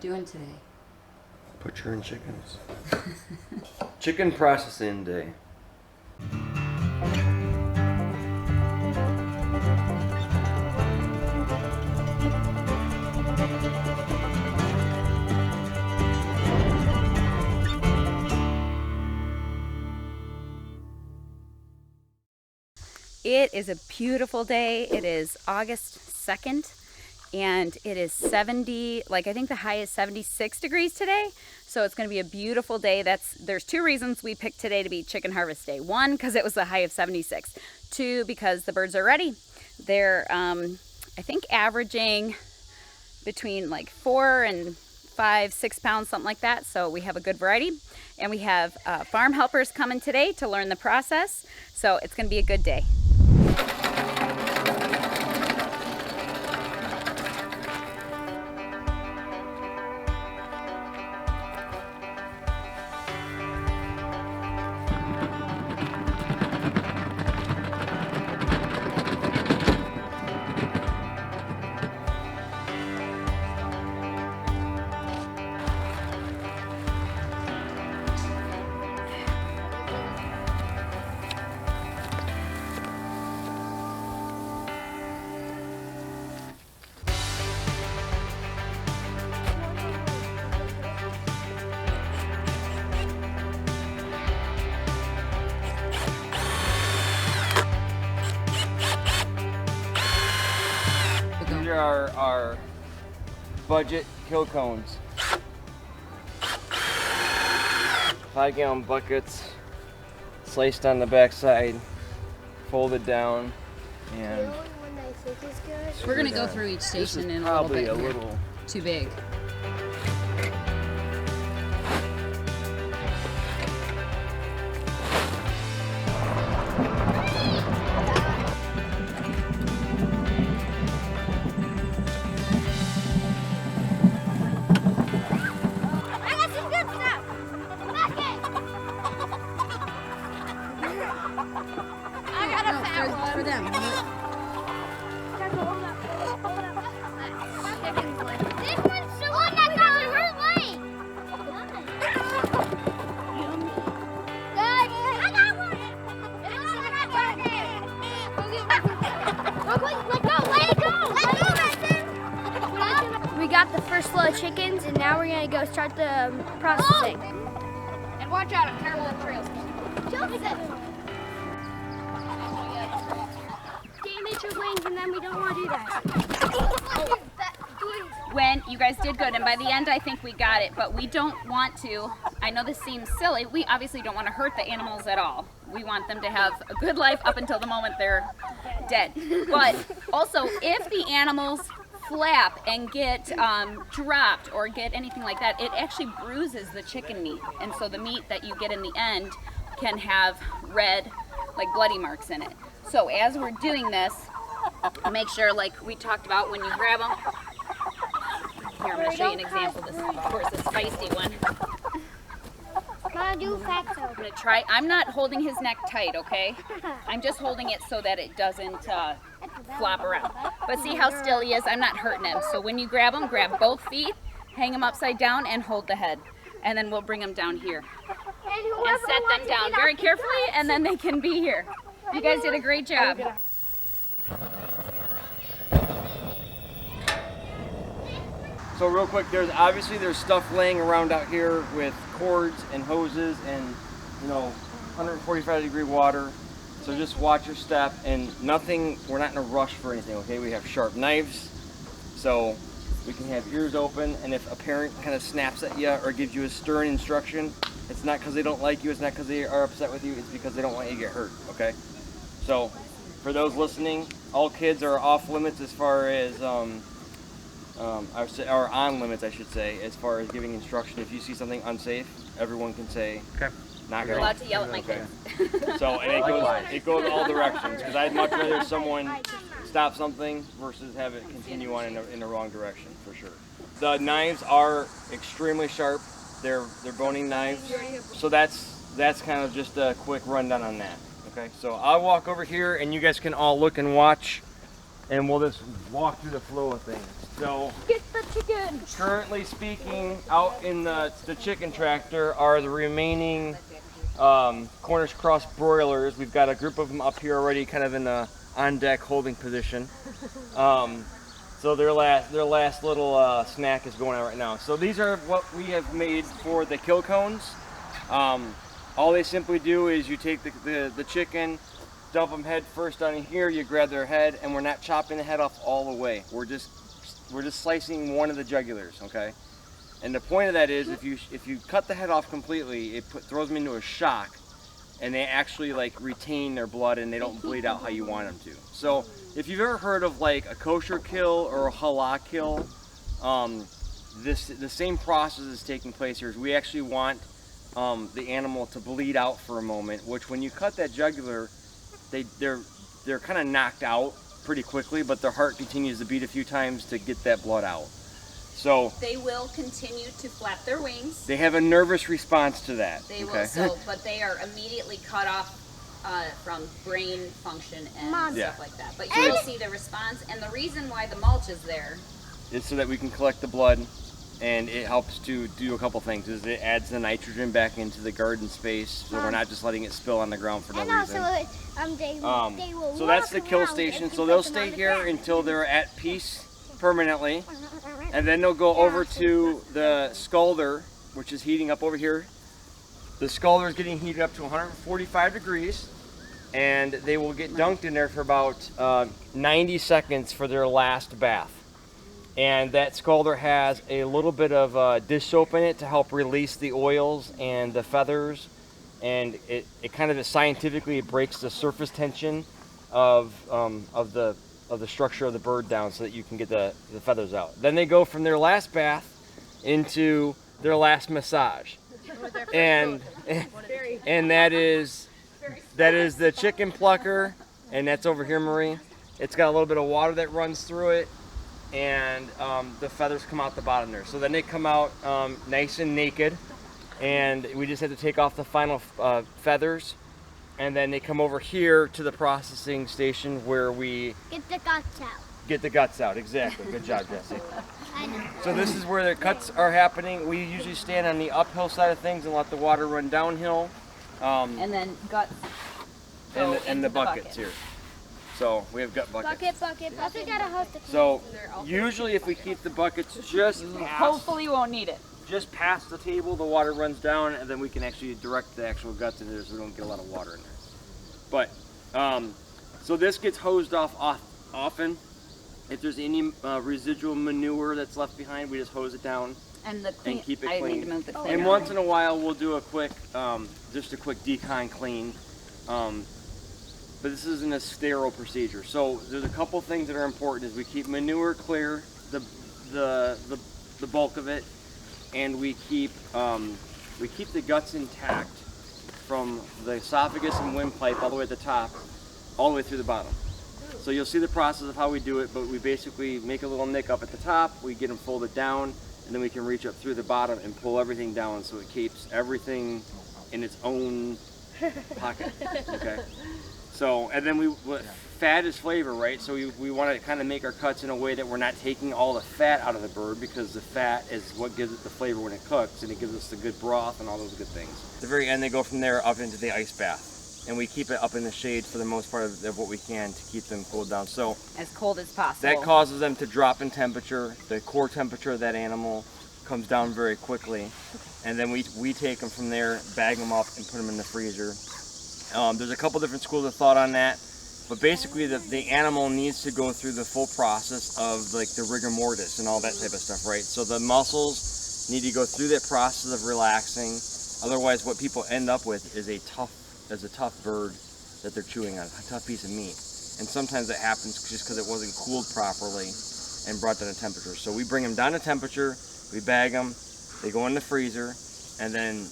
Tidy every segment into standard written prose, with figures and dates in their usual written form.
doing today? Butchering chickens. Chicken processing day. It is a beautiful day. It is August 2nd and it is 70, like I think the high is 76 degrees today. So it's going to be a beautiful day. There's two reasons we picked today to be chicken harvest day. One, because it was the high of 76. Two, because the birds are ready. They're, I think, averaging between like 4 and 5, 6 pounds, something like that. So we have a good variety. And we have farm helpers coming today to learn the process. So it's going to be a good day. These are our budget kill cones. 5-gallon buckets, sliced on the back side, folded down, and We're gonna go through each station in a little probably bit. a here. little. Too big. For them. We got the first load of chickens, and now we're gonna go start the processing. And watch out, I'm terrible at trails. Damage your wings, and then we don't want to do that. When you guys did good, and by the end I think we got it, but we don't want to, I know this seems silly, we obviously don't want to hurt the animals at all. We want them to have a good life up until the moment they're dead. But also, if the animals flap and get dropped or get anything like that, it actually bruises the chicken meat. And so the meat that you get in the end can have red, like bloody marks in it. So as we're doing this, make sure, like we talked about, when you grab them, here, I'm going to show you an example. This is, of course, a spicy one. Mom, do fatso. I'm going to try. I'm not holding his neck tight, okay? I'm just holding it so that it doesn't flop around. But see how still he is? I'm not hurting him. So when you grab him, grab both feet, hang him upside down, and hold the head. And then we'll bring him down here. And set them down very carefully, and then they can be here. You guys did a great job. So real quick, there's stuff laying around out here with cords and hoses and 145-degree water. So just watch your step and nothing. We're not in a rush for anything. Okay, we have sharp knives, so we can have ears open. And if a parent kind of snaps at you or gives you a stern instruction, it's not because they don't like you. It's not because they are upset with you. It's because they don't want you to get hurt. Okay. So for those listening, all kids are off limits as far as or on limits, I should say, as far as giving instruction. If you see something unsafe, everyone can say, Okay. knock it You're off. allowed to yell at my Okay. kids. So, and it goes all directions, because I'd much rather someone stop something versus have it continue on in the wrong direction, for sure. The knives are extremely sharp. They're boning knives. So that's kind of just a quick rundown on that. Okay, so I'll walk over here and you guys can all look and watch and we'll just walk through the flow of things. So, Get the chicken. currently speaking, out in the chicken tractor are the remaining Cornish Cross broilers. We've got a group of them up here already, kind of in the on deck holding position. So their last little snack is going on right now. So these are what we have made for the kill cones. All they simply do is you take the chicken, dump them head first on here, you grab their head, and we're not chopping the head off all the way. We're just slicing one of the jugulars, okay? And the point of that is if you cut the head off completely, it throws them into a shock, and they actually like retain their blood and they don't bleed out how you want them to. So if you've ever heard of like a kosher kill or a halal kill, the same process is taking place here. We actually want the animal to bleed out for a moment, which when you cut that jugular, they're kind of knocked out pretty quickly, but their heart continues to beat a few times to get that blood out. So They will continue to flap their wings. they have a nervous response to that. They okay? will, so, but they are immediately cut off from brain function and Mom. stuff like that. But you will see the response, and the reason why the mulch is there. It's so that we can collect the blood, and it helps to do a couple things. Is it adds the nitrogen back into the garden space, so we're not just letting it spill on the ground for no And reason. also, they will So that's the walk kill around station. and So put they'll them stay on the here ground. until they're at peace permanently, and then they'll go over to the scalder, which is heating up over here. The scalder is getting heated up to 145 degrees, and they will get dunked in there for about 90 seconds for their last bath. And that scalder has a little bit of dish soap in it to help release the oils and the feathers, and it kind of scientifically breaks the surface tension of the structure of the bird down so that you can get the feathers out. Then they go from their last bath into their last massage, and that is the chicken plucker, and that's over here, Marie. It's got a little bit of water that runs through it, and the feathers come out the bottom there. So then they come out nice and naked, and we just have to take off the final feathers, and then they come over here to the processing station where we Get the guts out. get the guts out. Exactly. Good job, Jesse. I know. So this is where the cuts are happening. We usually stand on the uphill side of things and let the water run downhill. And then guts go And into the buckets here. So we have gut buckets. Bucket. We gotta host a So usually if we keep the buckets just hopefully you won't need it. past the table, the water runs down, and then we can actually direct the actual guts in there so we don't get a lot of water in there. But so this gets hosed off often. If there's any residual manure that's left behind, we just hose it down And the clean, and keep it I clean. need to move the cleaner. And once in a while, we'll do a quick, just a quick decon clean. But this isn't a sterile procedure. So there's a couple things that are important: is we keep manure clear, the bulk of it, and we keep the guts intact from the esophagus and windpipe all the way at the top, all the way through the bottom. So you'll see the process of how we do it, but we basically make a little nick up at the top, we get them folded down, and then we can reach up through the bottom and pull everything down so it keeps everything in its own pocket, okay? So, and then fat is flavor, right? So we want to kind of make our cuts in a way that we're not taking all the fat out of the bird, because the fat is what gives it the flavor when it cooks, and it gives us the good broth and all those good things. At the very end, they go from there up into the ice bath. And we keep it up in the shade for the most part of what we can to keep them cooled down. So as cold as possible. that causes them to drop in temperature. The core temperature of that animal comes down very quickly. And then we take them from there, bag them up, and put them in the freezer. There's a couple different schools of thought on that. But basically the animal needs to go through the full process of like the rigor mortis and all that type of stuff, right? So the muscles need to go through that process of relaxing. Otherwise what people end up with is a tough bird that they're chewing on, a tough piece of meat. And sometimes that happens just because it wasn't cooled properly and brought down to temperature. So we bring them down to temperature, we bag them, they go in the freezer, and then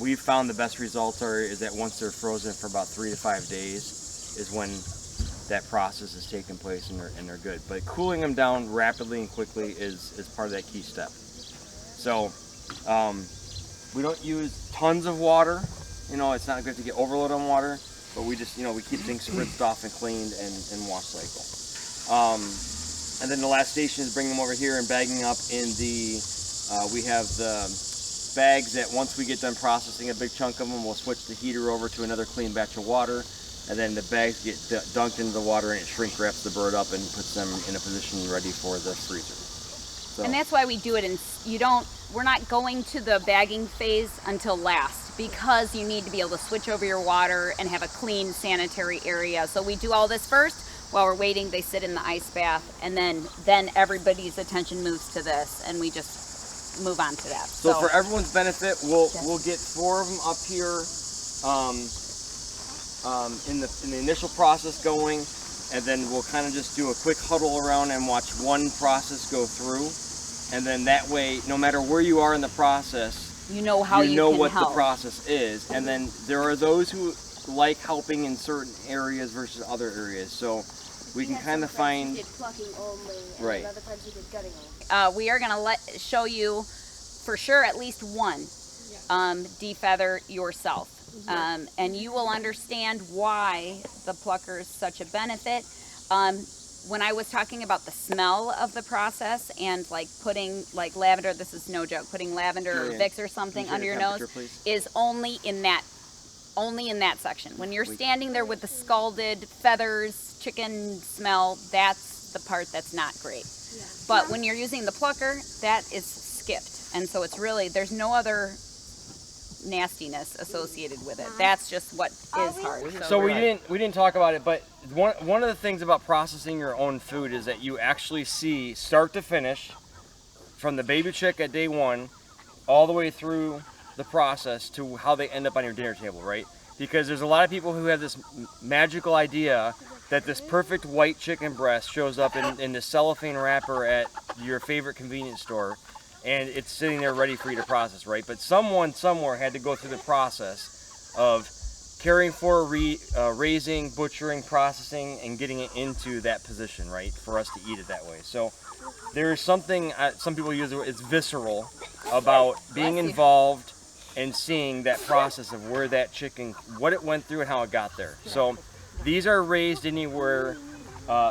we've found the best results is that once they're frozen for about 3 to 5 days is when that process is taking place and they're good. But cooling them down rapidly and quickly is part of that key step. So we don't use tons of water. You know, it's not good to get overload on water, but we just, we keep things spritzed off and cleaned and wash cycle. And then the last station is bringing them over here and bagging up in the, we have the bags that once we get done processing a big chunk of them, we'll switch the heater over to another clean batch of water. And then the bags get dunked into the water and it shrink wraps the bird up and puts them in a position ready for the freezer. So. And that's why we do it in, we're not going to the bagging phase until last, because you need to be able to switch over your water and have a clean sanitary area. So we do all this first. While we're waiting, they sit in the ice bath, and then everybody's attention moves to this, and we just move on to that. So for everyone's benefit, we'll get 4 of them up here in the initial process going, and then we'll kind of just do a quick huddle around and watch one process go through, and then that way, no matter where you are in the process, you know how you know what help. the process is. And then there are those who like helping in certain areas versus other areas. So we can kind of find plucking only, and right. other times you did gutting only. We are going to show you for sure at least one defeather yourself. And you will understand why the plucker is such a benefit. When I was talking about the smell of the process and like putting like lavender, this is no joke, putting lavender or Vicks or something under your nose is only in that section. When you're standing there with the scalded feathers, chicken smell, that's the part that's not great. Yeah. But when you're using the plucker, that is skipped. And so it's really, there's no other nastiness associated with it. That's just what is hard. So we didn't talk about it, but one of the things about processing your own food is that you actually see start to finish from the baby chick at day 1 all the way through the process to how they end up on your dinner table, right? Because there's a lot of people who have this magical idea that this perfect white chicken breast shows up in the cellophane wrapper at your favorite convenience store, and it's sitting there ready for you to process, right? But someone somewhere had to go through the process of caring for, raising, butchering, processing, and getting it into that position, right, for us to eat it that way. So there is something, some people use it's visceral, about being involved and seeing that process of where that chicken, what it went through and how it got there. So these are raised anywhere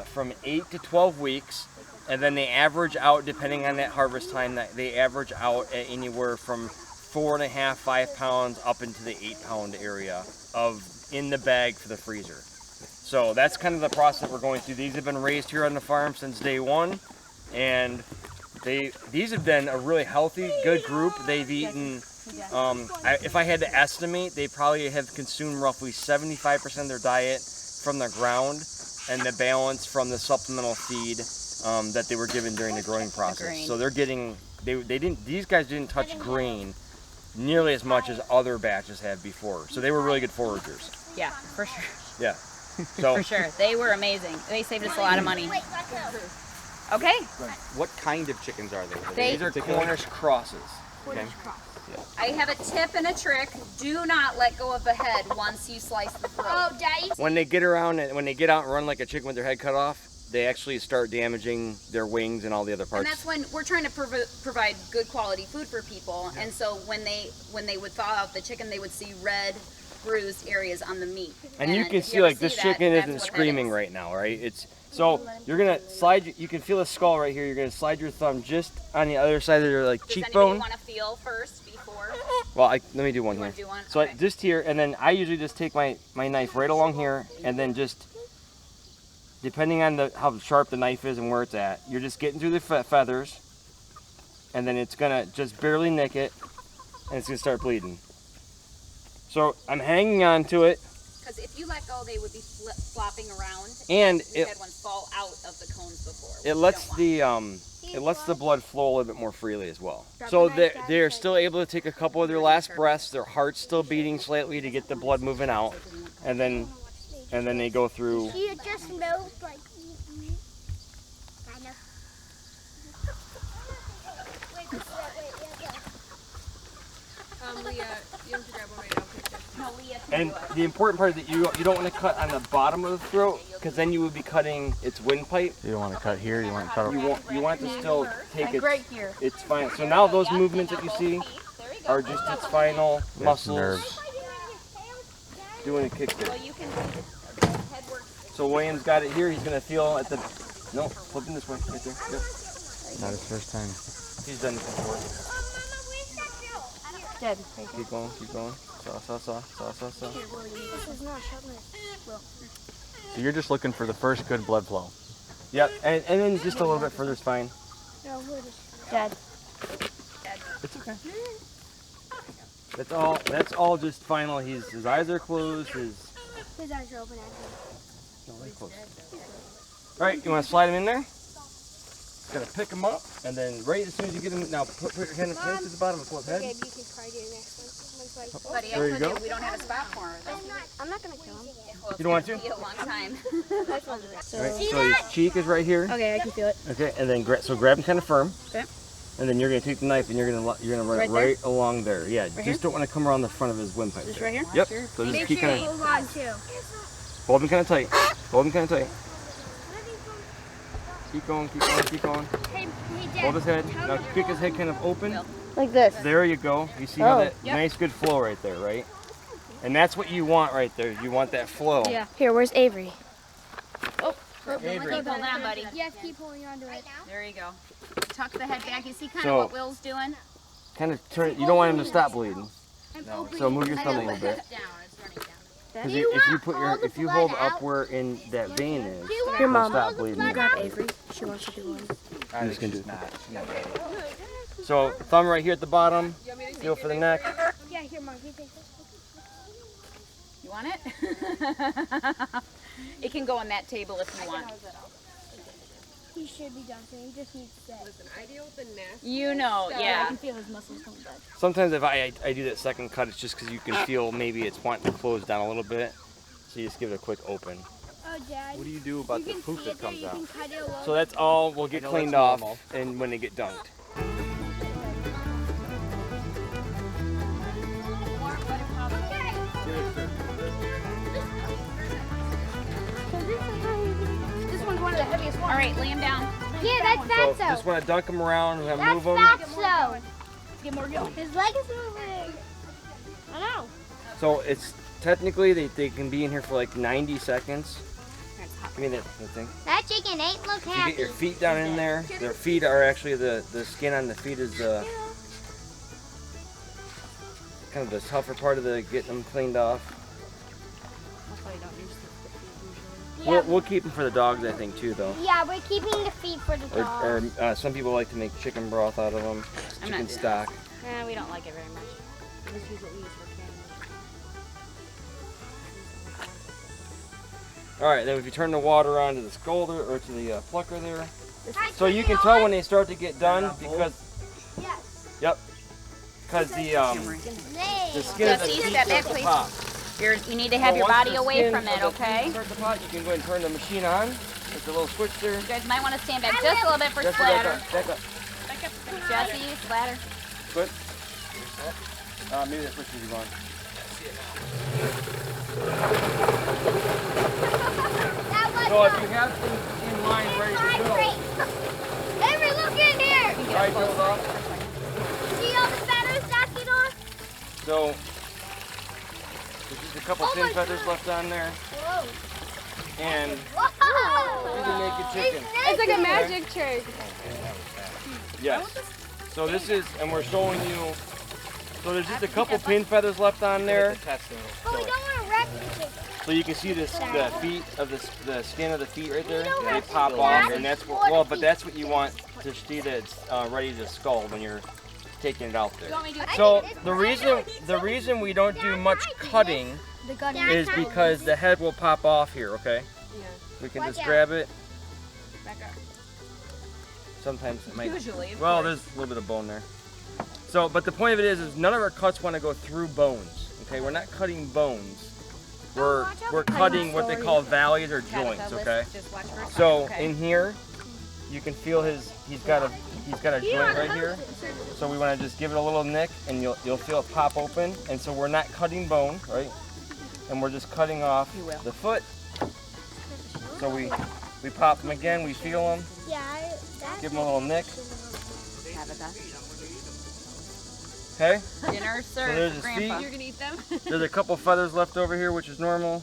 from 8 to 12 weeks, and then they average out, depending on that harvest time, they average out at anywhere from 4.5, 5 pounds up into the 8-pound area in the bag for the freezer. So that's kind of the process we're going through. These have been raised here on the farm since day 1, and these have been a really healthy, good group. They've eaten, if I had to estimate, they probably have consumed roughly 75% of their diet from the ground, and the balance from the supplemental feed that they were given during the growing process. So they're getting, these guys didn't touch grain nearly as much as other batches have before. So they were really good foragers. Yeah, for sure. Yeah. So for sure. They were amazing. They saved us a lot of money. Okay. What kind of chickens are they? These are Cornish Crosses. Okay. I have a tip and a trick. Do not let go of the head once you slice the throat. Oh, Daddy. When they get around and when they get out and run like a chicken with their head cut off, they actually start damaging their wings and all the other parts. And that's when we're trying to provide good quality food for people. And so when they would thaw out the chicken, they would see red, bruised areas on the meat. And you can see like this chicken isn't screaming right now, right? So you're gonna slide. You can feel the skull right here. You're gonna slide your thumb just on the other side of their like cheekbone. Does anybody want to feel first before? Well, let me do one here. Do one? So Okay. just here, and then I usually just take my knife right along here, and then just depending on how sharp the knife is and where it's at, you're just getting through the feathers, and then it's gonna just barely nick it, and it's gonna start bleeding. So I'm hanging on to it. Because if you let go, they would be flopping around. And we had one fall out of the cones before. It lets the blood flow a little bit more freely as well. So they're still able to take a couple of their last breaths. Their heart's still beating slightly to get the blood moving out, and then they go through. She just moved like. Kind of. Leah, you have to grab one right now. No, Leah. And the important part is that you don't want to cut on the bottom of the throat, because then you would be cutting its windpipe. You don't want to cut here. You want to cut. You want to still take it. Right here. It's fine. So now those movements that you see are just its final muscles nerves. doing a kick there. Well, you can see the head works. So William's got it here. He's going to feel at the No, flipping this way, right there. Yep. Not his first time. He's done this before. Dead. Keep going, keep going. Saw. This is not sharpness. So you're just looking for the first good blood flow. Yep, and then just a little bit further is fine. No, we're just dead. It's okay. That's all just final. His eyes are closed, his eyes are open actually. no, they're closed. Alright, you wanna slide him in there? Gotta pick him up, and then right as soon as you get him, now put your hand to the bottom and pull his head. Okay, you can probably do the next one. Buddy, There you I go. told you we don't have a spot for her. I'm not gonna kill him. Well, You don't want it's to? gonna be a long time. Alright, so his cheek is right here. Okay, I can feel it. Okay, and then grab him kind of firm. Okay. And then you're gonna take the knife and you're gonna run it right along there. Yeah, just don't want to come around the front of his windpipe. Just there. right here? Yep. Sure. So just Make keep sure kind you- of Hold on too. hold him kind of tight. Hold him kind of tight. Keep going. Hey, Hold his head. Now kick his head kind of open. like this. There you go. You see how that nice good flow right there, right? And that's what you want right there. You want that flow. Yeah. Here, where's Avery? Avery. Keep holding on, buddy. Yes, keep holding on to it. There you go. Tuck the head back. You see kind So- of what Will's doing? Kind of turn. You don't want him to stop bleeding. So move your thumb a little bit. Down. It's running down. Because if you hold up where in that vein is, Your it'll mom. stop bleeding. Grab Avery. She wants to do one. I just think gonna she's not. She's not ready. So thumb right here at the bottom. Feel for the neck. Yeah, here, Mom. You take this. You want it? It can go on that table if you want. He should be done soon. He just needs to sit. Listen, I deal with the nasty. You know, I yeah. can feel his muscles coming back. Sometimes if I do that second cut, it's just because you can feel maybe it's wanting to close down a little bit. So you just give it a quick open. Oh, Dad. What do you do about the poop that comes out? So that's all will get cleaned off and when they get dunked. This one's one of the heaviest ones. All right, lay him down. Yeah, that's So fatso. just want to dunk them around and That's move them. fatso. Get more going. His leg is moving. I know. So it's technically they can be in here for like 90 seconds. Give me that thing. That chicken ain't look You happy. get your feet down in there. Their feet are actually the skin on the feet is the kind of the tougher part of the getting them cleaned off. Yeah, We'll keep them for the dogs, I think, too, though. yeah, we're keeping the feet for the dogs. Or some people like to make chicken broth out of them, I'm chicken not doing stock. We don't like it very much. This is what we use for candy. All right, then if you turn the water on to the scolder or to the plucker there, so you can tell when they start to get done because, Yes. yep, because the skin of the Jesse, feet step back, starts to please. pop. You need to have your Once body the away skin from of it, the feet okay? starts to pop, you can go ahead and turn the machine on. There's a little switch there. You guys might want to stand back just a little bit for Jesse, back splatter. up, back up. Jesse, splatter. Good. Maybe that switch is gone. So if you have things in line ready to go, Avery, look in here. right those off. See all the feathers knocking off? So there's just a couple pin feathers left on there, Whoa. and Whoa. you can make a chicken. It's like a magic trick. Yes. So this is, and we're showing you. So there's just a couple pin feathers left on there, But we don't want to wreck the chicken. so you can see this the feet of the skin of the feet right there. don't They have pop to off, do and that. that's what. Well, but that's what you want to see that it's ready to skull when you're taking it out there. So the reason we don't do much cutting The gun is because the head will pop off here. Okay. We can just grab it. Back up. Sometimes it might. Usually. Well, there's a little bit of bone there. So, but the point of it is none of our cuts want to go through bones. Okay, we're not cutting bones. We're cutting what they call valleys or joints. Okay. Just watch for a So second, okay? in here, you can feel he's got a joint right here. So we want to just give it a little nick, and you'll feel it pop open. And so we're not cutting bone, right? And we're just cutting off the foot. So we pop them again. We feel them. Yeah, Give them a little nick. Have it done. Okay. Dinner So served, there's his Grandpa. feet. You're gonna eat them? There's a couple feathers left over here, which is normal.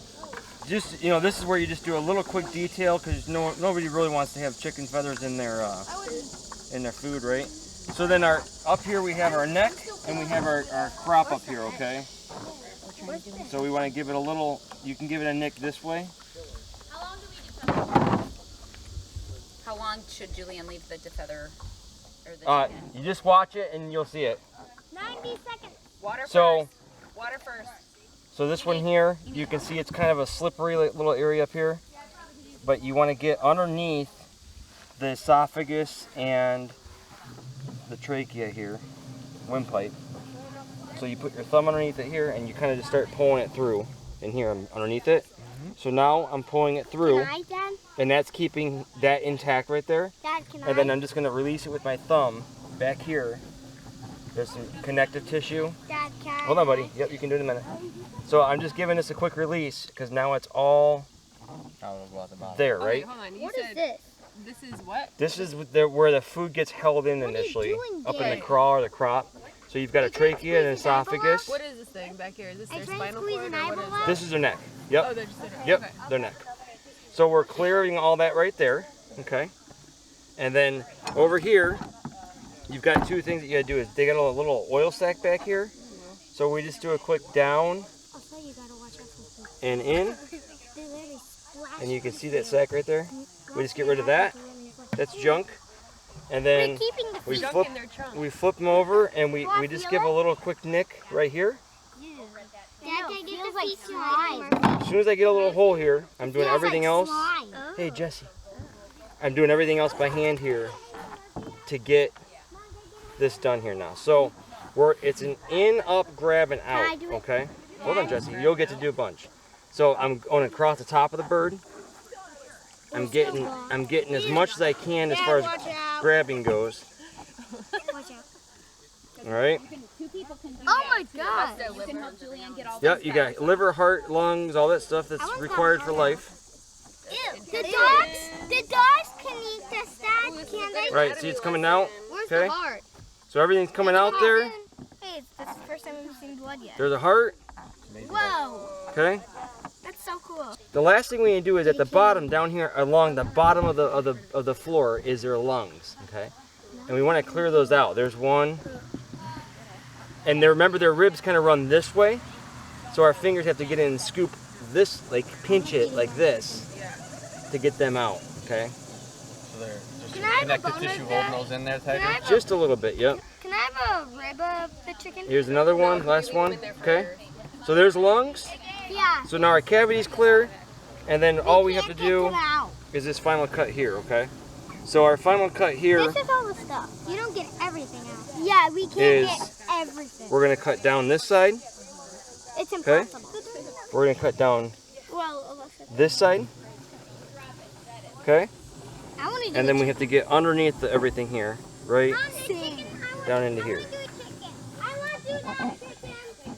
just, you know, this is where you just do a little quick detail because nobody really wants to have chicken feathers in their food, right? So then up here we have our neck and we have our crop up here, okay? So we want to give it a little, you can give it a nick this way. How long should Julian leave the defeather or the chicken? You just watch it and you'll see it. 90 seconds. Water So, first. Water first. So this one here, you can see it's kind of a slippery little area up here, but you want to get underneath the esophagus and the trachea here, windpipe. So you put your thumb underneath it here and you kind of just start pulling it through in here underneath it. So now I'm pulling it through, Can I, Dad? and that's keeping that intact right there. Dad, can And then I'm just going to release it with my thumb back here. There's some connective tissue. Dad, can I? Hold on, buddy. Yep, you can do it in a minute. So I'm just giving this a quick release because now it's all there, right? Hold on. You What is said this? this is what? This is where the food gets held in What are you initially, doing up in there? the craw or the crop. So you've got a trachea and an esophagus. What is this thing back here? Is this their I tried to spinal squeeze cord an or what eyeball is out. This is their neck. Oh, Yep. they're just sitting. Yep, Okay. their neck. So we're clearing all that right there, okay? And then over here, you've got two things that you gotta do is they got a little oil sac back here. So we just do a quick down Also, you gotta watch out for food. and in, They literally splash. and you can see that sac right there. We just get rid of that. That's junk. And then We're keeping the we feet. flip, in their trunk. we flip them over and we just give a little quick nick right here. Dad, can I get the feet slime? As soon as I get a little hole here, I'm doing everything else. Hey, Jesse. I'm doing everything else by hand here to get this done here now. So it's an in, up, grab, and I out, do it? okay? Hold on, Jesse. You'll get to do a bunch. So I'm going across the top of the bird. I'm getting as much as I can as far as grabbing goes. Watch out. All right? Two people can do Oh that. my God. You can help Julian get all Yep, these you back. got liver, heart, lungs, all that stuff that's required for life. Ew. The dogs can eat this, Dad. Can they? Right, see it's coming out? Where's Okay. the heart? So everything's coming out there. Hey, this is the first time we've seen blood yet. There's a heart, Whoa. okay? That's so cool. The last thing we need to do is at the bottom, down here along the bottom of the floor is their lungs, okay? And we want to clear those out. There's one. And remember their ribs kind of run this way. So our fingers have to get in and scoop this, like pinch it like this to get them out, okay? So they're just Can I have a connective bone tissue of holding that? those in there, Can I Tiger? have Just a little bit, yep. Can I have a rib of the chicken? Here's another one, last one, okay? So there's lungs. Yeah. So now our cavity's clear. And then all we have to Can't get do them out. is this final cut here, okay? So our final cut here, This is all the stuff. You don't get everything out. Yeah, we can't Is- get everything. we're gonna cut down this side. It's impossible. We're gonna cut down Well, Alexa, this side, okay? I want to do And then we have to get underneath everything here, right sing. down into here. I want to do that chicken.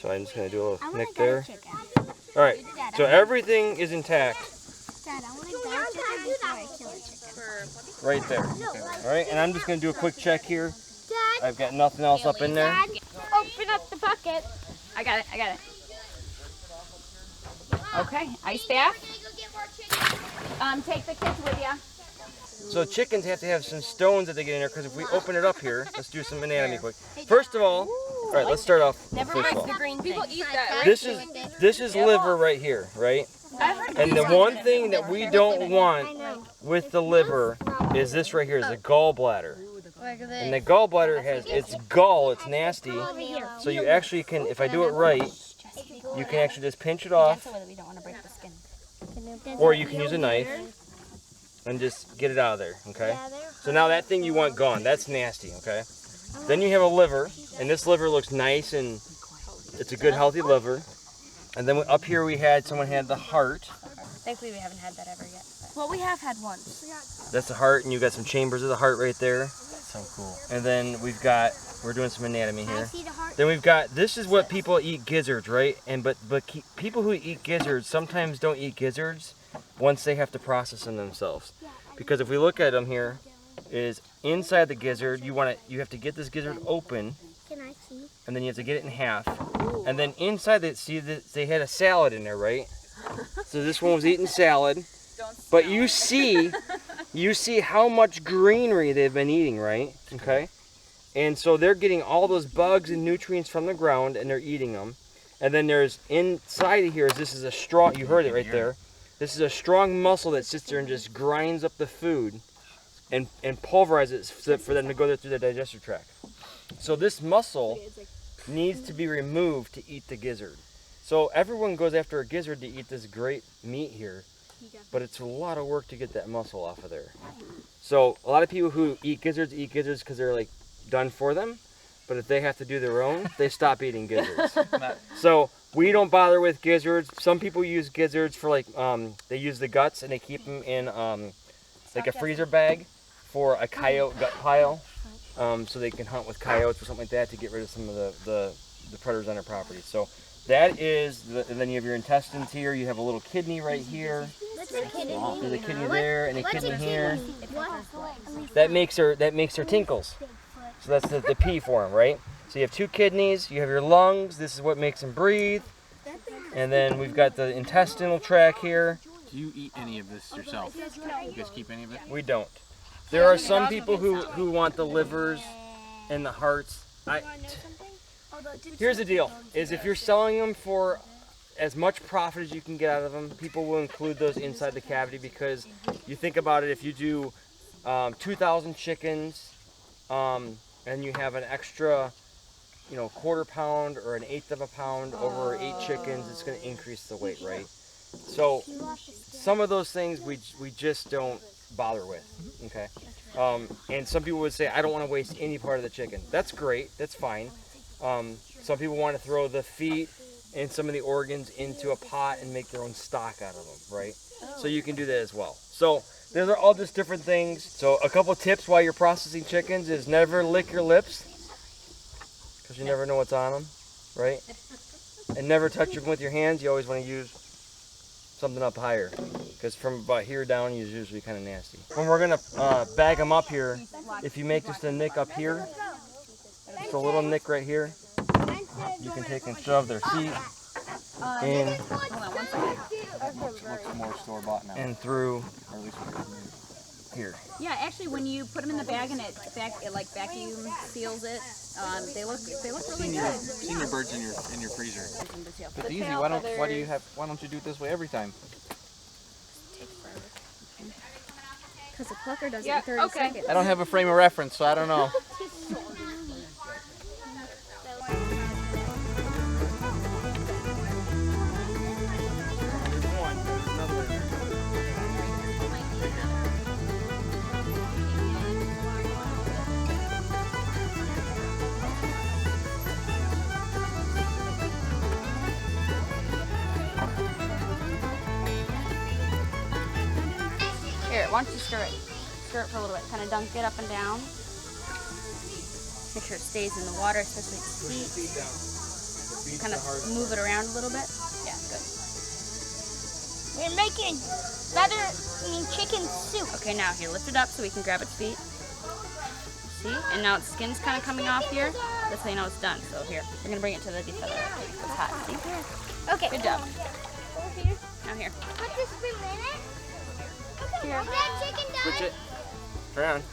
So I'm just gonna do a I little want nick to there. chicken. All right, so everything is intact Dad, I want to die chicken before I kill a chicken. right there. All right, and I'm just gonna do a quick check here. Dad, I've got nothing else up in there. Dad, open up the bucket. I got it. Okay, ice bath. Take the kids with you. So chickens have to have some stones that they get in there because if we open it up here, let's do some anatomy quick. First of all right, let's start off. First of all, People eat that, right? this is liver right here, right? And the one thing that we don't want with the liver is this right here, is the gallbladder. And the gallbladder has, it's gall, it's nasty. So you actually can, if I do it right, you can actually just pinch it off, We don't want to break the skin. or you can use a knife and just get it out of there, okay? So now that thing you want gone, that's nasty, okay? Then you have a liver, and this liver looks nice and it's a good healthy liver. And then up here someone had the heart. Thankfully, we haven't had that ever yet. Well, we have had once. That's the heart, and you got some chambers of the heart right there. So cool. And then we're doing some anatomy I here. see the heart. Then we've got, this is what people eat gizzards, right? And but people who eat gizzards sometimes don't eat gizzards once they have to process them themselves. Because if we look at them here, is inside the gizzard, you have to get this gizzard open, Can I see? and then you have to get it in half. And then inside it, see that they had a salad in there, right? So this one was eating salad. But you see how much greenery they've been eating, right? Okay. And so they're getting all those bugs and nutrients from the ground, and they're eating them. And then there's inside of here, this is a strong, you heard it right there. This is a strong muscle that sits there and just grinds up the food and pulverizes it for them to go there through the digestive tract. So this muscle needs to be removed to eat the gizzard. So everyone goes after a gizzard to eat this great meat here, but it's a lot of work to get that muscle off of there. So a lot of people who eat gizzards because they're like done for them, but if they have to do their own, they stop eating gizzards. So we don't bother with gizzards. Some people use gizzards for like, they use the guts and they keep them in like a freezer bag for a coyote gut pile, so they can hunt with coyotes or something like that to get rid of some of the predators on their property. So that is, and then you have your intestines here. You have a little kidney right here. There's a kidney there and a kidney here. That makes her tinkles. So that's the P for them, right? So you have two kidneys, you have your lungs, this is what makes them breathe. And then we've got the intestinal tract here. Do you eat any of this yourself? You guys keep any of it? We don't. There are some people who want the livers and the hearts. Here's the deal, is if you're selling them for as much profit as you can get out of them, people will include those inside the cavity, because you think about it, if you do 2,000 chickens, and you have an extra, quarter pound or an eighth of a pound over 8 chickens, it's going to increase the weight, right? So some of those things we just don't bother with, okay? And some people would say, I don't want to waste any part of the chicken. That's great, that's fine. Some people want to throw the feet and some of the organs into a pot and make their own stock out of them, right? So you can do that as well. So those are all just different things. So a couple tips while you're processing chickens is never lick your lips, because you never know what's on them, right? And never touch them with your hands. You always want to use something up higher, because from about here down is usually kind of nasty. When we're going to bag them up here, if you make just a nick up here, just a little nick right here, you can take and shove their feet in Looks more store-bought now. and through Or at least here. Yeah, actually, when you put them in the bag and it like vacuum seals it, they look really good. Seen your birds in your freezer. It's easy. Why don't you do it this way every time? Because the plucker does it in 30 seconds. I don't have a frame of reference, so I don't know. Here, why don't you stir it? Stir it for a little bit. Kind of dunk it up and down. Make sure it stays in the water, especially its feet. Kind of move it around a little bit. Yeah, good. We're making chicken soup. Okay, now here, lift it up so we can grab its feet. See? And now its skin's kind of coming off here. That's how you know it's done. So here, we're going to bring it to the defiller. It's hot, see? Okay. Good job. Over here. Now here. Put this for a minute. Here. Is that chicken done? Switch it around.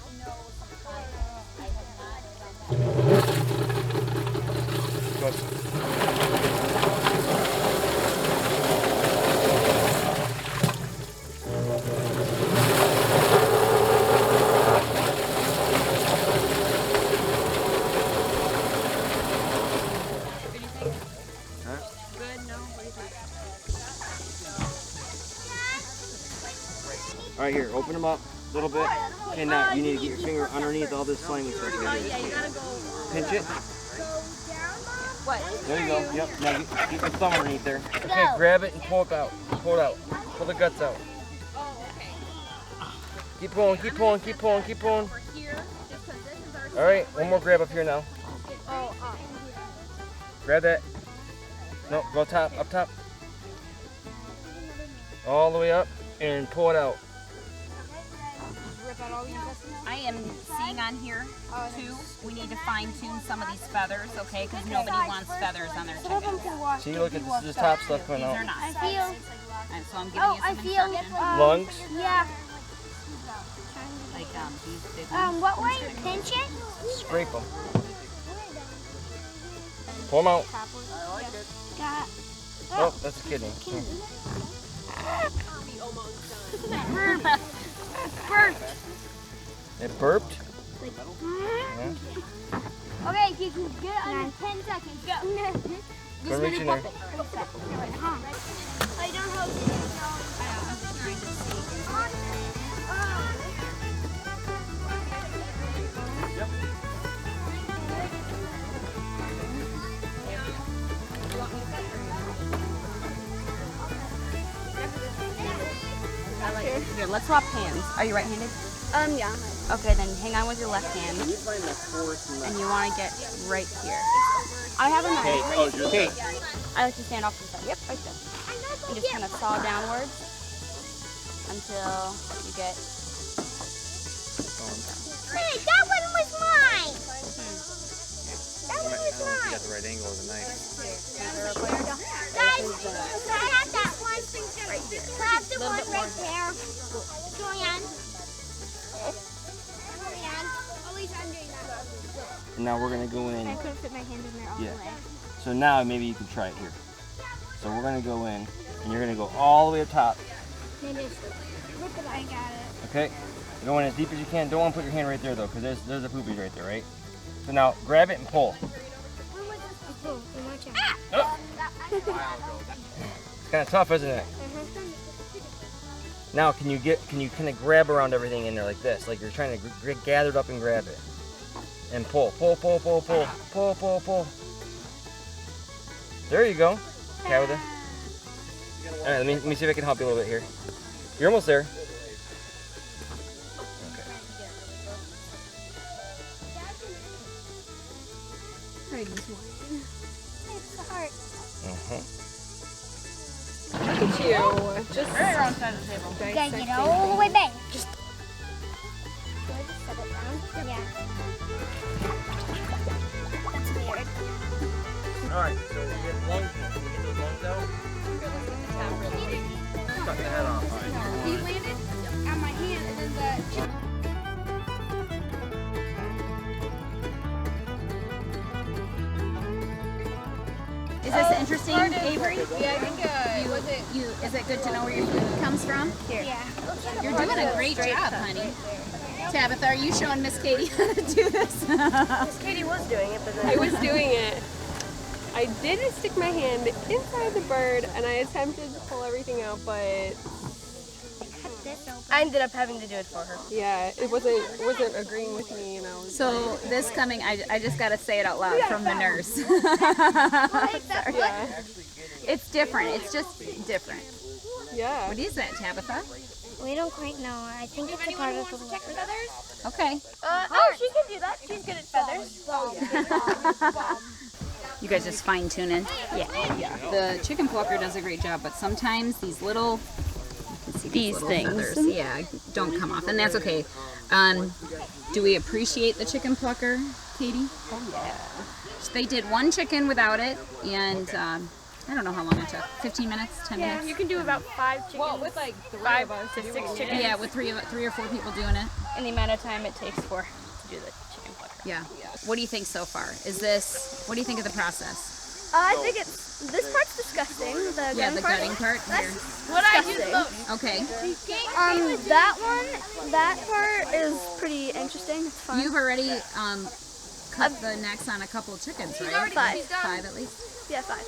All right, here, open them up a little bit. Okay, now you need to get your finger underneath all this slimy stuff. Oh yeah, you gotta go. Pinch it. What? There you go. Yep. Now get your thumb underneath there. Okay, grab it and pull it out. Pull it out. Pull the guts out. Oh, okay. Keep pulling, keep pulling, keep pulling, keep pulling. Over here, just 'cause this is our. All right, one more grab up here now. Oh, Grab that. No, go up top. All the way up and pull it out. rip out I am seeing on here too, we need to fine tune some of these feathers, okay? Because nobody wants feathers on their chickens. See, look at this top stuff coming These are out. not. I feel. And so I'm giving you some instructions. Lungs. Yeah. Like these big ones. What way? Pinch it? Scrape them. Pull them out. Got Oh, that's a kidney. It burped? Yeah. Okay, you can get it under 10 seconds. Go. Go reach in there. I don't know. Here, let's swap hands. Are you right-handed? Yeah. Okay, then hang on with your left hand. And you want to get right here. I have a knife. Okay. I like to stand off to the side. Yep, right there. And just kind of saw downwards until you get. Hey, that one was mine. That one was I don't know if you mine. got the right angle of the knife. Guys, can I have that one? Right here. Can I have the one right there? Julianne. At least I'm doing that. And now we're going to go in. I couldn't fit my hand in there all the Yeah. way. So now maybe you can try it here. So we're going to go in and you're going to go all the way up top. I got it. Okay? You're going as deep as you can. Don't want to put your hand right there though, because there's the poopies right there, right? So now grab it and pull. It's kind of tough, isn't it? Now can you kind of grab around everything in there like this, like you're trying to gather it up and grab it, and pull. There you go, Tabitha. All right, let me see if I can help you a little bit here. You're almost there. Look at you. Just Right around side of the table. Gotta get all the way back. Just. Do I just set it down? Yeah. That's weird. All right, so you get lungs. Can you get those lungs out? Cut the head off. He landed on my hand and then the. Is this interesting, Avery? yeah, I think was it? Is it good to know where your food comes from? Yeah. You're doing a great job, honey. Tabitha, are you showing Miss Katie how to do this? Katie was doing it, but then I was doing it. I did stick my hand inside the bird, and I attempted to pull everything out, but I ended up having to do it for her. yeah, it wasn't agreeing with me, and I was. So this coming, I just got to say it out loud from the nurse. Yeah. It's different. It's just different. Yeah. What is that, Tabitha? We don't quite know. I think it's a part of the feathers. Okay. Oh, she can do that. She's good at feathers. You guys just fine tuning? Yeah. The chicken plucker does a great job, but sometimes these little, you can see these little things. feathers, yeah, don't come off, and that's okay. Do we appreciate the chicken plucker, Katie? Oh yeah. They did one chicken without it, and I don't know how long it took. 15 minutes, 10 minutes. You can do about 5 chickens. Well, with like 5 to 6 chickens. Yeah, with three or four people doing it. And the amount of time it takes to do the chicken plucker. Yeah. What do you think so far? What do you think of the process? I think this part's disgusting. The gutting part. Here. What I use the most. Okay. That part is pretty interesting. It's fun. You've already cut the necks on a couple of chickens, right? 5. 5 at least. Yeah, 5.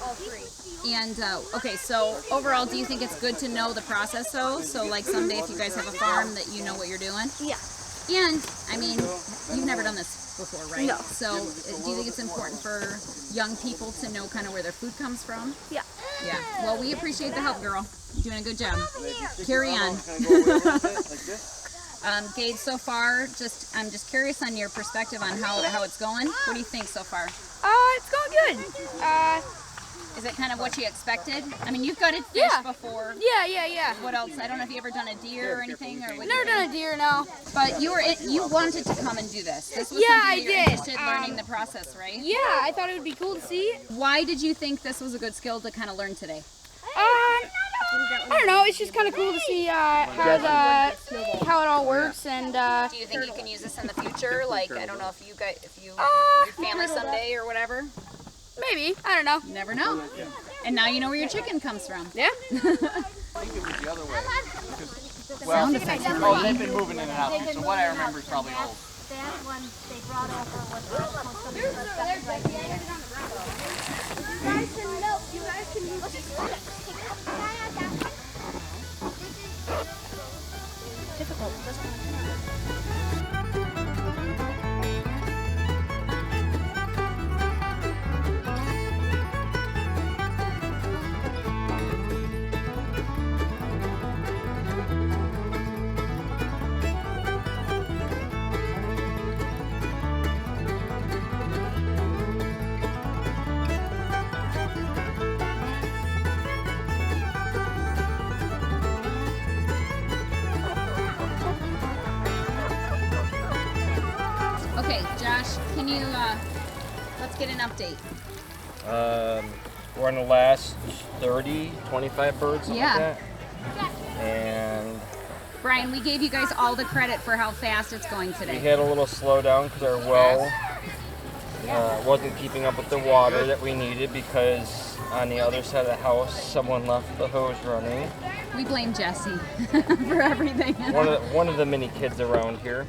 All 3. And okay, so overall, do you think it's good to know the process though? So like someday if you guys have a farm that you know what you're doing? Yeah. And I mean, you've never done this before, right? No. So do you think it's important for young people to know kind of where their food comes from? Yeah. Yeah. Well, we appreciate the help, girl. You're doing a good job. Carry on. Gage, so far, I'm just curious on your perspective on how it's going. What do you think so far? It's going good. Is it kind of what you expected? I mean, you've gutted fish before. Yeah. What else? I don't know if you ever done a deer or anything, or what. Never done a deer, no. But you wanted to come and do this. This was Yeah, something I you're did. interested in learning the process, right? Yeah, I thought it would be cool to see. Why did you think this was a good skill to kind of learn today? I don't know. It's just kind of cool to see how it all works, and Do you think you can use this in the future? Like, I don't know if you your family someday or whatever. maybe. I don't know. You never know. And now you know where your chicken comes from. Yeah. I think it was the other way. Well, they've been moving in and out, so what I remember is probably old. That one they brought over was right there. You guys can use this. Difficult. Okay, Josh, can you, let's get an update. We're on the last 30, 25 birds, something Yeah. like that. And Brian, we gave you guys all the credit for how fast it's going we today. had a little slowdown because our well wasn't keeping up with the water that we needed because on the other side of the house, someone left the hose running. We blame Jesse for everything. One of the many kids around here.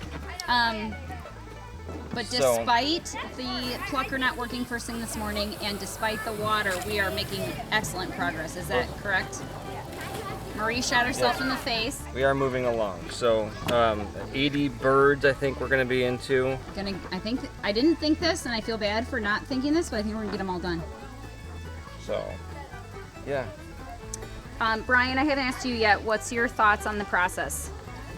But So- despite the plucker not working first thing this morning and despite the water, we are making excellent progress. Is that correct? Marie shot herself in the face. We are moving along. So 80 birds I think we're going to be into. I didn't think this, and I feel bad for not thinking this, but I think we're going to get them all done. So, yeah. Brian, I haven't asked you yet. What's your thoughts on the process?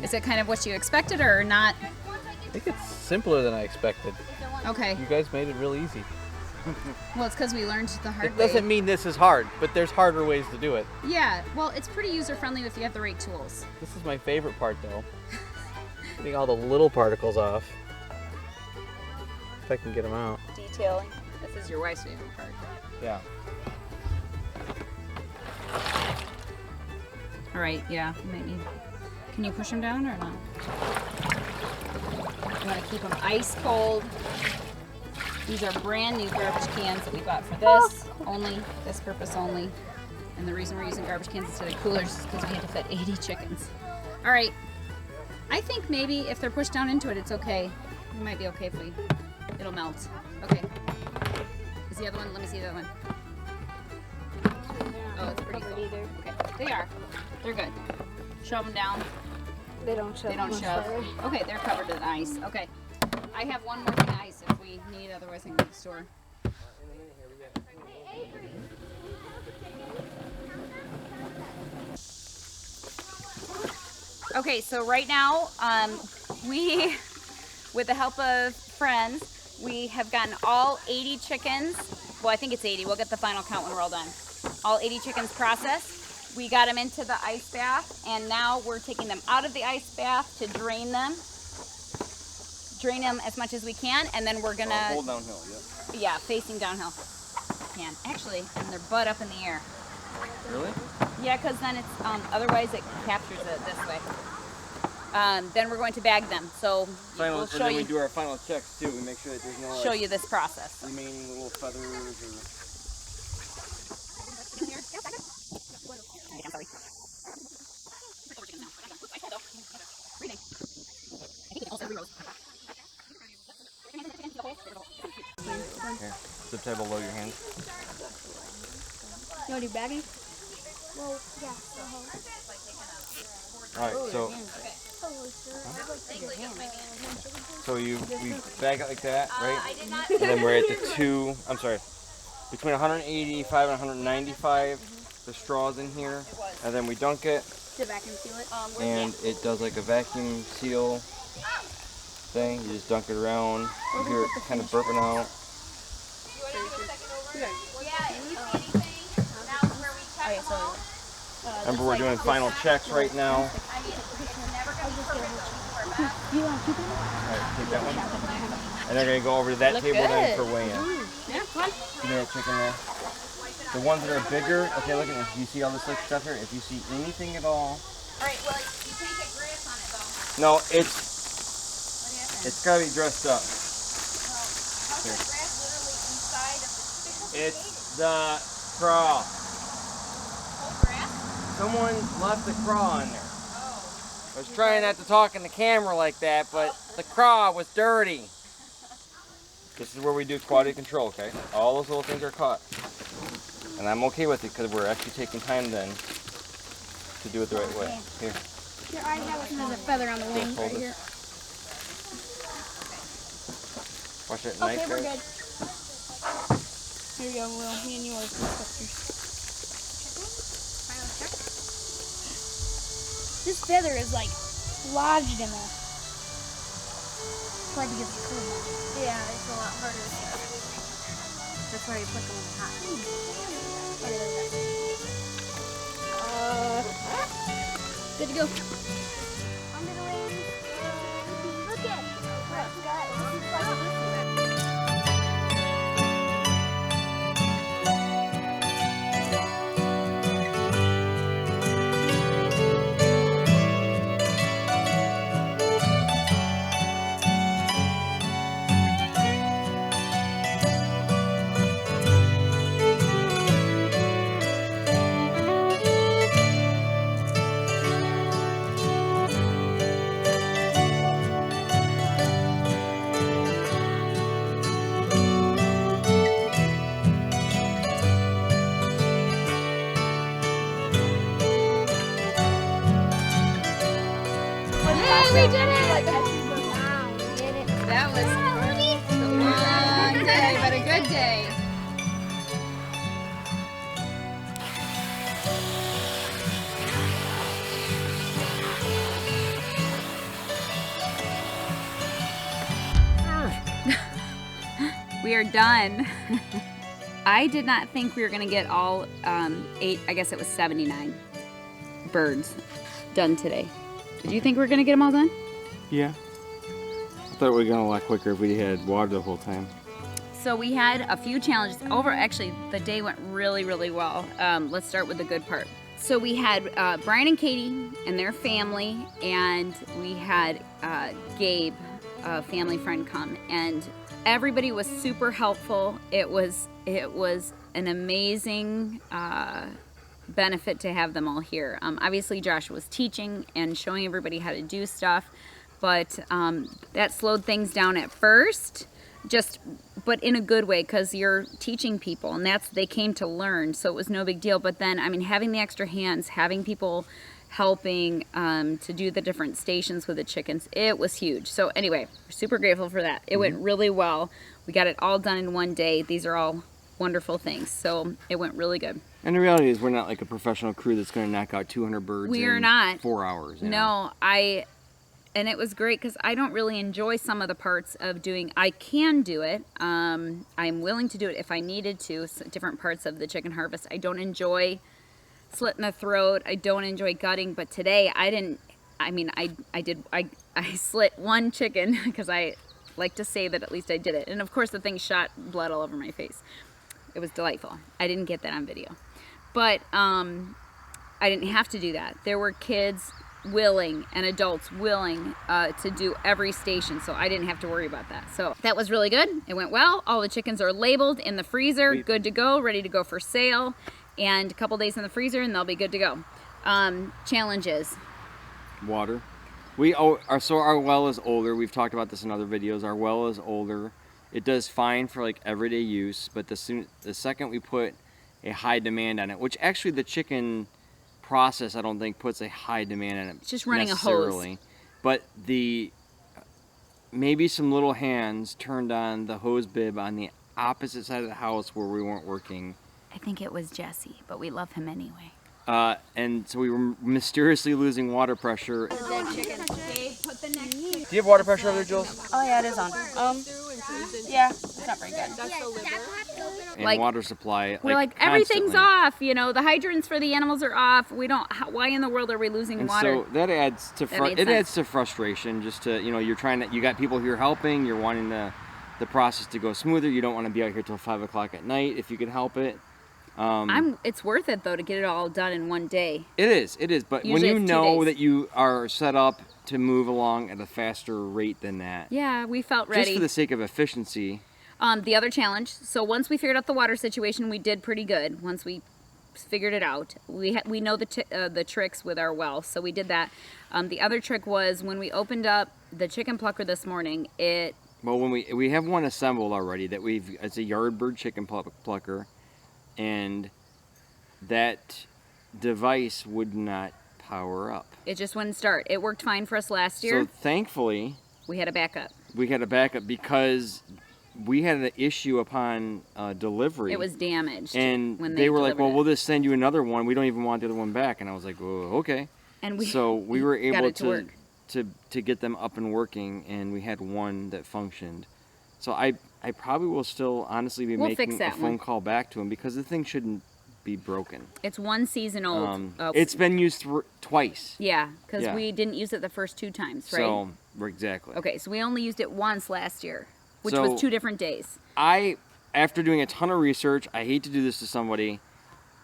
Is it kind of what you expected or not? I think it's simpler than I expected. Okay. You guys made it real easy. Well, it's because we learned the hard It way. doesn't mean this is hard, but there's harder ways to do it. Yeah, well, it's pretty user-friendly if you have the right tools. This is my favorite part, though. Getting all the little particles off. If I can get them out. Detailing. This is your wife's favorite part. Yeah. All right, yeah, you might need. Can you push them down or not? You want to keep them ice cold. These are brand new garbage cans that we bought for this purpose only. And the reason we're using garbage cans instead of coolers is because we had to fit 80 chickens. All right, I think maybe if they're pushed down into it, it's okay. It might be okay if it'll melt. Okay. Is the other one? Let me see the other one. Oh, it's pretty cool. Okay, they are. They're good. Shove them down. They don't shove. They don't shove. Okay, they're covered in ice. Okay. I have one more thing of ice if we need, otherwise I can go to the store. Okay, so right now, we, with the help of friends, we have gotten all 80 chickens. Well, I think it's 80. We'll get the final count when we're all done. All 80 chickens processed. We got them into the ice bath, and now we're taking them out of the ice bath to drain them. Drain them as much as we can, and then we're gonna... Hold downhill, yep. Yeah, facing downhill. Actually, and their butt up in the air. Really? Yeah, because then it's, otherwise it captures it this way. Then we're going to bag them. So we'll show then you, we do our final checks too. We make sure that there's no show you this process. remaining little feathers or... Here, zip tie below your hand. You want to do baggy? Well, yeah. Alright, so we bag it like that, right? And then we're at the between 185 and 195, the straw's in here, and then we dunk it, To vacuum seal it. and it does like a vacuum seal thing. You just dunk it around, you hear it kind of burping out. Okay, so Remember, we're doing final checks right now. Alright, take that one. And they're going to go over to that table then for weigh-in. yeah, come on. Give me that chicken there. The ones that are bigger, okay, look at this. Do you see all this like stuff here? If you see anything at all. Alright, well, you can't get grass on it though. No, it's got to be dressed up. How's the grass literally inside of the chicken? It's the craw. Whole grass? Someone left the craw in there. Oh. I was trying not to talk in the camera like that, but the craw was dirty. This is where we do quality control, okay? All those little things are caught. And I'm okay with it because we're actually taking time then to do it the right way. Here. Here, I have a feather on the wing Hold right it. here. Watch that knife Okay, we're there. good. Here you go, Will. Me and you are inspectors. This feather is like lodged in there. It's hard to get the curve on. Yeah, it's a lot harder to get. That's why you put them in hot. Good to go. Under the wings. Look at We did it! That was a long day, but a good day. We are done. I did not think we were going to get all 8, I guess it was 79 birds done today. Did you think we were going to get them all done? Yeah. I thought we were going a lot quicker if we had water the whole time. So we had a few challenges. Actually, the day went really, really well. Let's start with the good part. So we had Brian and Katie and their family, and we had Gabe, a family friend, come, and everybody was super helpful. It was an amazing benefit to have them all here. Obviously, Josh was teaching and showing everybody how to do stuff, but that slowed things down at first. But in a good way, because you're teaching people, and they came to learn, so it was no big deal. But then, I mean, having the extra hands, having people helping to do the different stations with the chickens, it was huge. So anyway, we're super grateful for that. It went really well. We got it all done in one day. These are all wonderful things, so it went really good. And the reality is we're not like a professional crew that's going to knock out 200 birds in 4 hours. You know? And it was great because I don't really enjoy some of the parts of doing. I can do it. I'm willing to do it if I needed to, different parts of the chicken harvest. I don't enjoy slitting the throat. I don't enjoy gutting, but today I didn't. I mean, I slit one chicken because I like to say that at least I did it. And of course the thing shot blood all over my face. It was delightful. I didn't get that on video. But I didn't have to do that. There were kids willing and adults willing to do every station, so I didn't have to worry about that. So that was really good. It went well. All the chickens are labeled in the freezer, good to go, ready to go for sale, and a couple days in the freezer and they'll be good to go. Challenges. Water. Our well is older. We've talked about this in other videos. Our well is older. It does fine for like everyday use, but the second we put a high demand on it, which actually the chicken process I don't think puts a high demand on it. It's just running a hose. But maybe some little hands turned on the hose bib on the opposite side of the house where we weren't working. I think it was Jesse, but we love him anyway. And so we were mysteriously losing water pressure. Dead chicken. Do you have water pressure over there, Jules? Oh yeah, it is on. Yeah, it's not very good. That's the liver. and Like, water supply. We're like everything's off. You know, the hydrants for the animals are off. We don't. Why in the world are we losing and water? so that adds to adds to frustration. Just to, you know, you got people here helping. You're wanting the process to go smoother. You don't want to be out here till 5 o'clock at night if you can help it. It's worth it though to get it all done in one day. It is. But Usually when you it's 2 know days. that you are set up to move along at a faster rate than that, Yeah, we felt ready. just for the sake of efficiency. The other challenge. So once we figured out the water situation, we did pretty good. Once we figured it out, we know the tricks with our well, so we did that. The other trick was when we opened up the chicken plucker this morning. Well, when we have one assembled already it's a yard bird chicken plucker, and that device would not power up. It just wouldn't start. It worked fine for us last year. So thankfully, we had a backup. Because we had an issue upon delivery. It was damaged. And when they were like, well, delivered we'll just send you another one. We don't even want the other one back. And I was like, oh, okay. And so we were got able it to work. to get them up and working, and we had one that functioned. So I probably will still honestly be making a phone call back to him, because the thing shouldn't be broken. It's 1 season old. It's been used twice. Yeah, because we didn't use it the first 2 times, right? So, exactly. Okay, so we only used it once last year, which So, was 2 different days. After doing a ton of research, I hate to do this to somebody,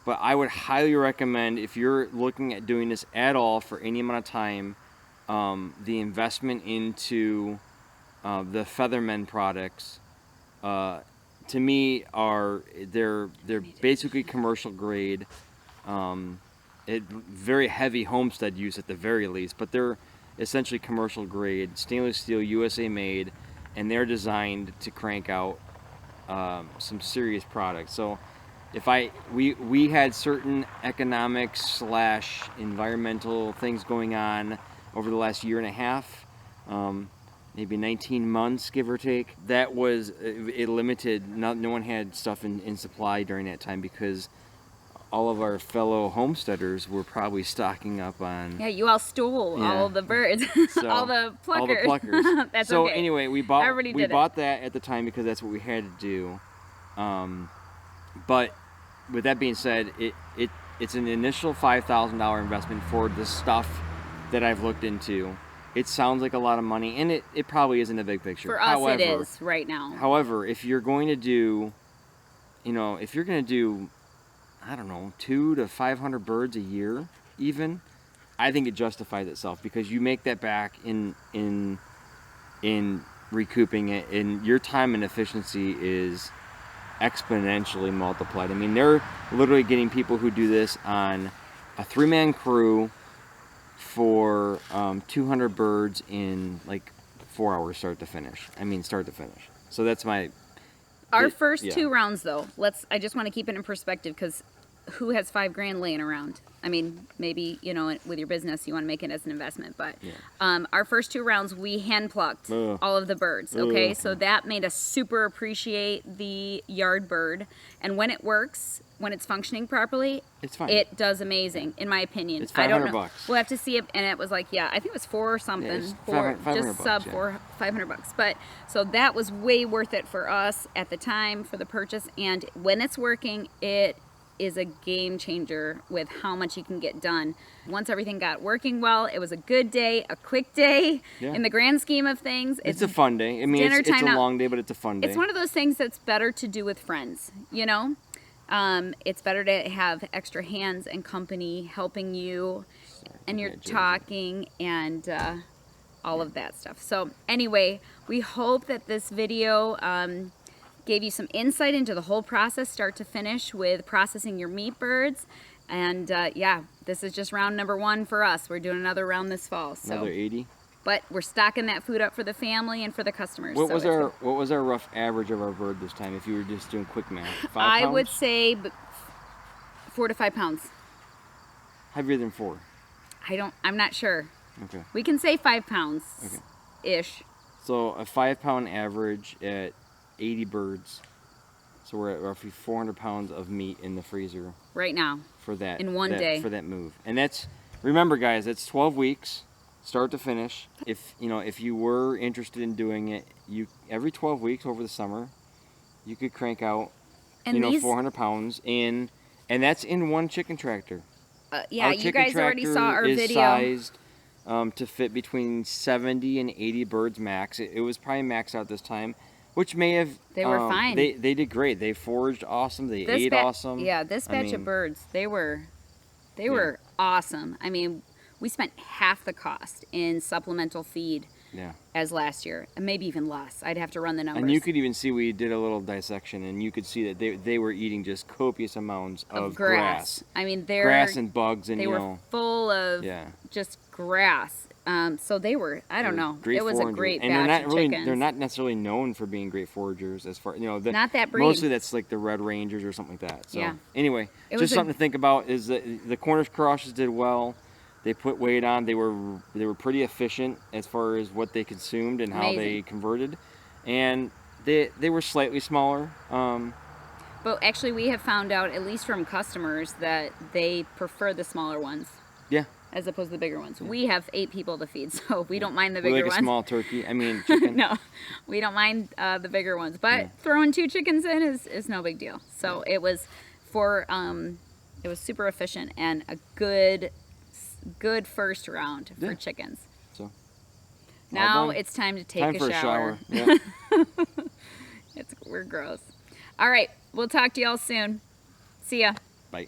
but I would highly recommend, if you're looking at doing this at all for any amount of time, the investment into the Feathermen products, to me, they're basically commercial grade, very heavy homestead use at the very least, but they're essentially commercial grade, stainless steel, USA made, and they're designed to crank out some serious products. So we had certain economics / environmental things going on over the last year and a half, maybe 19 months, give or take. That was it limited. No one had stuff in supply during that time, because all of our fellow homesteaders were probably stocking up on. Yeah, you all stole all the birds, So, all the pluckers. All the pluckers. That's so okay. anyway, we bought that at the time because that's what we had to do. But with that being said, it's an initial $5,000 investment for the stuff that I've looked into. It sounds like a lot of money, and it probably isn't a big picture. For us, it is right now. However, if you're going to do, I don't know, 200 to 500 birds a year, even, I think it justifies itself, because you make that back in recouping it, and your time and efficiency is exponentially multiplied. I mean, they're literally getting people who do this on a 3-man crew for 200 birds in like 4 hours, start to finish. So that's our first 2 rounds, though. I just want to keep it in perspective, because who has $5,000 laying around? I mean, maybe, with your business, you want to make it as an investment, but our first 2 rounds, we hand plucked all of the birds. Okay, so that made us super appreciate the yard bird, and when it works, when it's functioning properly, it's fine. It does amazing, in my opinion. It's $500. I don't know. We'll have to see it, and it was like, I think it was 4 or something, $500 just sub $500. But so that was way worth it for us at the time for the purchase, and when it's working, it is a game changer with how much you can get done. Once everything got working well, it was a good day, a quick day in the grand scheme of things. It's a fun day. I mean, it's a long day, but it's a fun day. It's one of those things that's better to do with friends, It's better to have extra hands and company helping you, and you're talking and all of that stuff. So anyway, we hope that this video gave you some insight into the whole process, start to finish, with processing your meat birds. And this is just round number 1 for us. We're doing another round this fall. So. Another 80. But we're stocking that food up for the family and for the customers. What was our rough average of our bird this time, if you were just doing quick math? 5 pounds? I would say 4 to 5 pounds. Heavier than 4? I'm not sure. Okay. We can say 5 pounds ish. So a 5 pound average at 80 birds. So we're at roughly 400 pounds of meat in the freezer right now for that in one day for that move. And remember guys, that's 12 weeks start to finish. If you were interested in doing it, every 12 weeks over the summer, you could crank out And you know, these, 400 pounds in, and that's in one chicken tractor. yeah, Our you chicken guys already saw tractor our is video. sized to fit between 70 and 80 birds max. It was probably maxed out this time, which may have. They were fine. They did great. They foraged awesome. They ate awesome. Yeah, this batch of birds, they were awesome. I mean, we spent half the cost in supplemental feed as last year, and maybe even less. I'd have to run the numbers. And you could even see, we did a little dissection, and you could see that they were eating just copious amounts of grass. I mean, grass and bugs, and they were full of just grass. So they were, I don't know, it was a great batch of chickens. They're not necessarily known for being great foragers, as far, you know, not that breed. Mostly that's like the Red Rangers or something like that. So anyway, just something to think about is that the Cornish Crosses did well. They put weight on. They were pretty efficient as far as what they consumed and how they converted, and they were slightly smaller. But actually, we have found out, at least from customers, that they prefer the smaller ones. Yeah. As opposed to the bigger ones. We have 8 people to feed, so we don't mind the bigger ones. Like a small turkey. I mean, chicken. No, we don't mind the bigger ones. But throwing 2 chickens in is no big deal. So it was it was super efficient and a good first round for chickens. So now it's time to take a shower. Yeah. We're gross. All right, we'll talk to y'all soon. See ya. Bye.